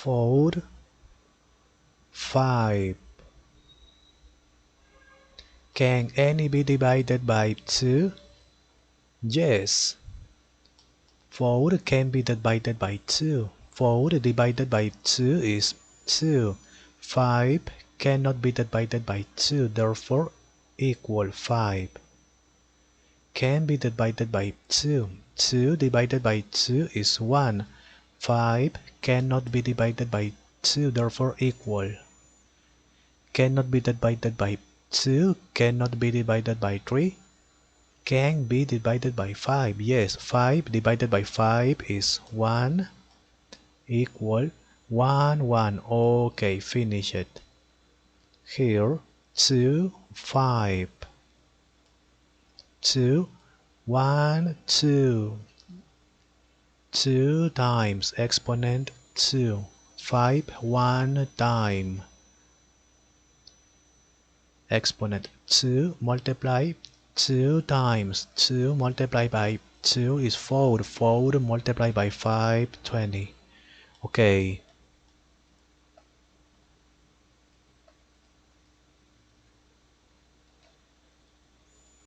4, 5. Can any be divided by 2? Yes. 4 can be divided by 2. 4 divided by 2 is 2. 5 cannot be divided by 2, therefore equal 5. Can be divided by 2. 2 divided by 2 is 1. 5 cannot be divided by 2, therefore equal. Cannot be divided by 2, cannot be divided by 3. Can be divided by 5. Yes, 5 divided by 5 is 1 equal 1, 1. Okay, finish it. Here, 2, 5. 2, 1, 2. 2 times exponent 2. 5, 1 time. Exponent 2 multiply 2 times 2 multiplied by 2 is 4. 4 multiplied by 5, 20. Okay,